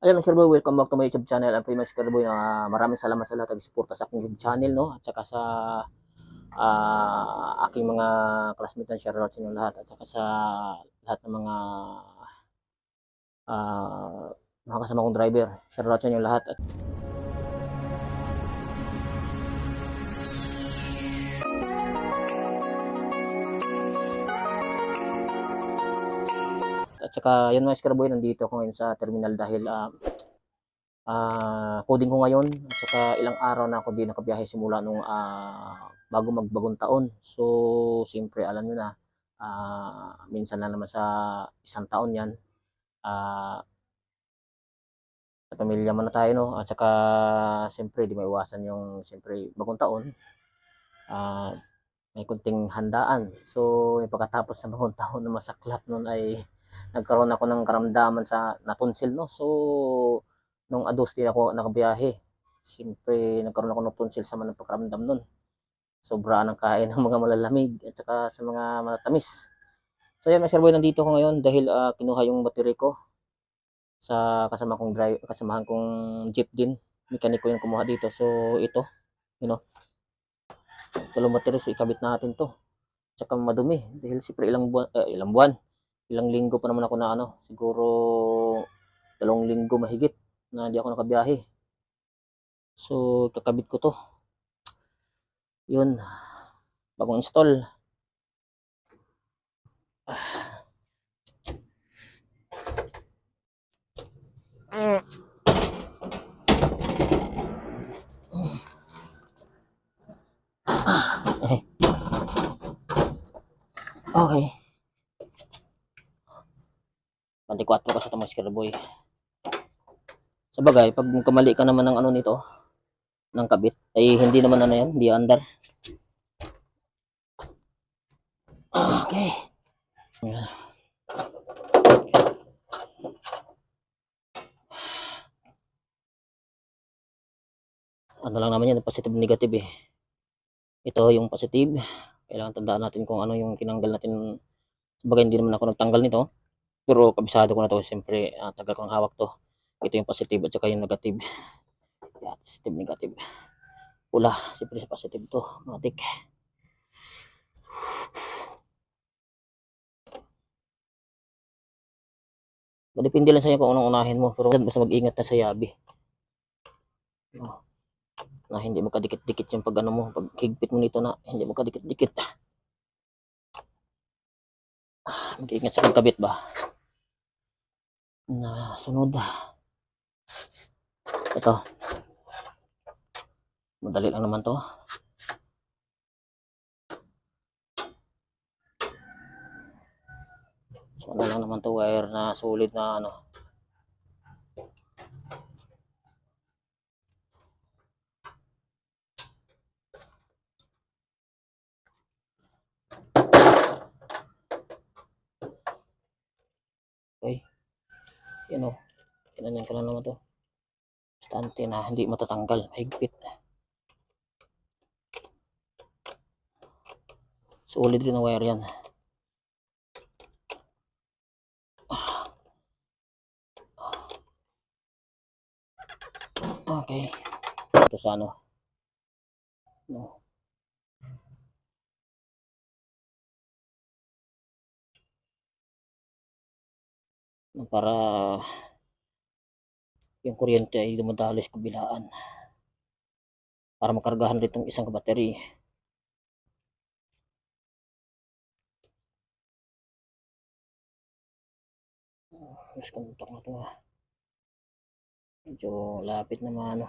Ayan Mr. Boy, welcome back to my YouTube channel. I'm Mr. Boy. Maraming salamat sa lahat ng suporta sa aking YouTube channel, no? At saka sa aking mga classmates, shoutout sa inyo lahat. At saka sa lahat ng mga kasama kong driver, shoutout sa inyo lahat. At saka yun Mr. Boy, nandito ako ngayon sa terminal dahil coding ko ngayon. At saka ilang araw na ako di nakabiyahe simula nung bago magbagong taon. So, siyempre alam nyo na, minsan lang naman sa isang taon yan. Sa pamilya muna tayo, no? At saka siyempre di maiwasan yung siyempre bagong taon. Ah, may kunting handaan. So, yung pagkatapos ng bagong taon na masaklap noon ay nagkaroon ako ng karamdaman sa natonsil, no? So, nung Agosto ako nakabiyahe. Siyempre, nagkaroon ako ng tonsil sa manang pagkaramdam nun. Sobra ng kain ng mga malalamig at saka sa mga matatamis. So, yan, Sir Boy, nandito ko ngayon dahil kinuha yung battery ko sa kasamahan kong jeep din. Mekaniko yung kumuha dito. So, ito, you know, dalawang battery. So, ikabit natin to. Tsaka madumi. Dahil siyempre ilang linggo pa naman ako na siguro 2 linggo mahigit na hindi ako nakabiyahe. So, kakabit ko to. Yun, bagong install. Okay. 24 ka sa Tomas Boy. Sa bagay, pag kamali ka naman ng nito, ng kabit, ay hindi naman yan, hindi under. Okay. Ano lang naman yan, positive negative eh. Ito yung positive. Kailangan tandaan natin kung ano yung tinanggal natin. Sa bagay, hindi naman ako nagtanggal nito. Pero kabisado ko na to. Siyempre, tagal kong hawak to. Ito yung positive at saka yung negative. Yan, positive, negative. Pula, siyempre sa positive to. Matik. Depende lang sa iyo kung anong unahin mo. Pero basta mag-ingat na sa yabi. Na hindi mo kadikit-dikit yung pag mo. Pag higpit mo nito na hindi mo kadikit-dikit. Mag-ingat sa pagkabit ba. Na sunod. Ito. Madali lang naman to. So ano lang naman to, wire na solid na Okay. Yan o. Kinanyan ka lang naman to. Bastante na hindi matatanggal. Mahigpit. Solid rin na wire yan. Okay. Ito sa no. Para yung kuryente ay dumadalo sa kabilaan. Para makargahan rin itong isang battery. Mas kontak na to. Medyo lapit naman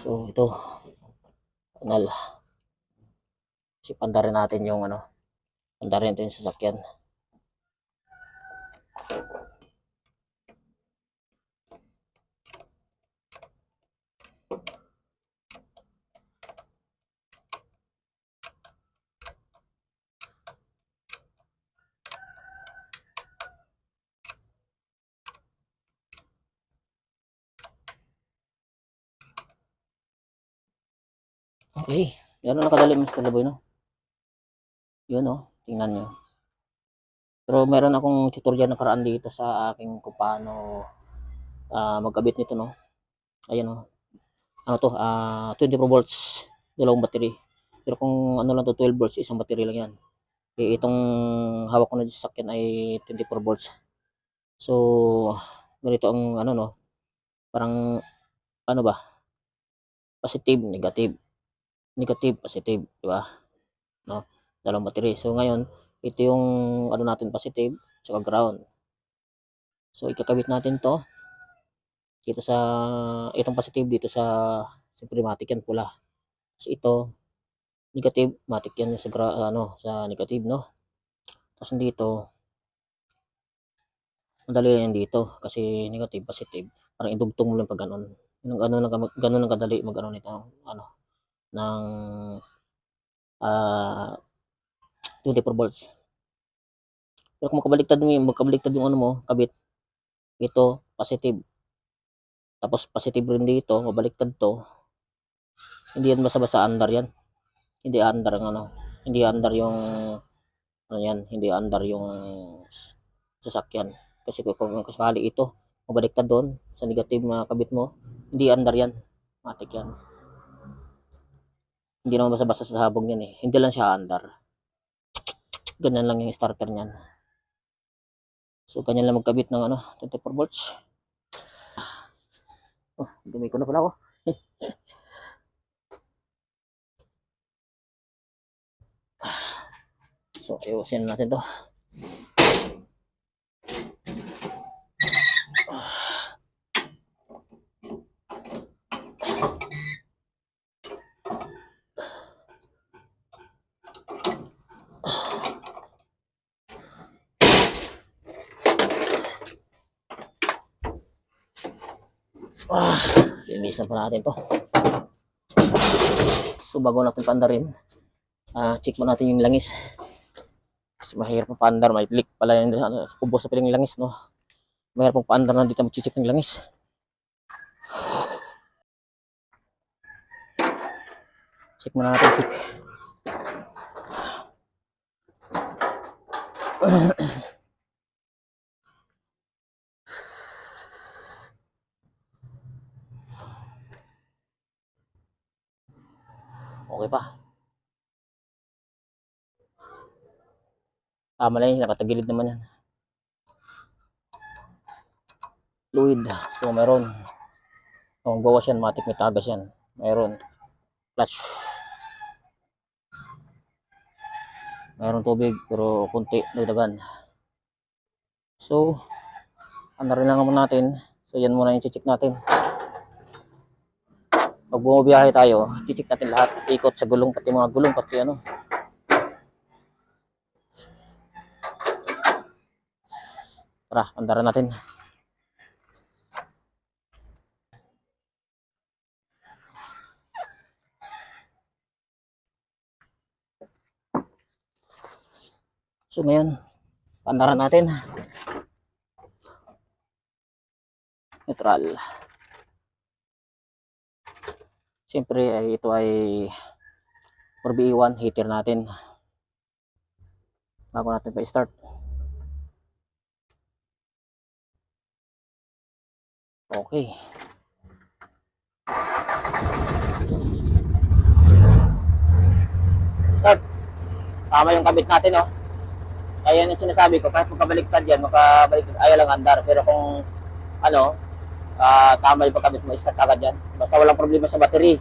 So ito. Panal. Si pandarin natin yung pandarin natin yung sasakyan. Okay. Gano'n nakadali Mr. Laboy, no? Yun, oh, tingnan nyo. Pero meron akong tutorial nakaraan dito sa aking kung paano magkabit nito, no? Ayan, oh. Ano to, 24 volts, dalawang battery. Pero kung ano lang to, 12 volts, isang battery lang yan. Itong hawak ko na sa sakyan ay 24 volts. So, ganito ang ano, no? Parang, ano ba? Positive, negative. Negative, positive, di ba? No? Dalawang battery. So, ngayon, ito yung ano natin, positive, saka ground. So, ikakabit natin to dito sa, itong positive dito sa, siyempre matic yan, pula. So, ito, negative, matic yan sa, ano, sa negative, no? Tapos dito, madali lang yan dito, kasi negative, positive, parang idugtong mo lang pag ganun. Ganun ang kadali mag ano nito, ano, ng 24 volts. Pero kung magkabaliktad yung ano mo, kabit, ito, positive. Tapos positive rin dito, mabaliktad to. Hindi yan basta-basta under yan. Hindi under ang ano, hindi under yung ano yan, hindi under yung sasakyan. Kasi kung sakali ito, mabaliktad doon sa negative na kabit mo, hindi under yan. Matik yan. Hindi naman basta-basta sa sabong yan eh. Hindi lang siya under. Ganyan lang yung starter niyan. So, ganyan lang magkabit ng ano, 24 volts. Oh, dumi ko na pala ako. So, ayusin natin to. Linisan pa natin to. So, bago natin paandarin, check mo natin yung langis. Kasi mahirap pa paandar, may leak pala yung kubos sa piling langis, no? Mahirap pong paandar na dito mag-check ng langis. Check mo na natin, check. Okay pa. Tama lang yun, nakatagilid naman yan. Fluid. So, meron. Kung gawas yan, matik may tagas yan. Meron. Clutch. Meron tubig, pero kunti, dagdagan. So, andarin lang naman natin. So, yan muna yung check natin. Pag bumabiyahe tayo, check natin lahat. Ikot sa gulong, pati mga gulong, pati ano. Tara, andaran natin. So ngayon, andaran natin. Neutral. Siyempre, ito ay 4BE1 heater natin. Bago natin pa-start. Okay. Start. Tama yung kabit natin, oh. Kaya yung sinasabi ko, kahit magkabaliktad yan, ayaw lang andar. Pero kung, ano, tama yung pagkabit mo, start agad yan. Basta walang problema sa battery.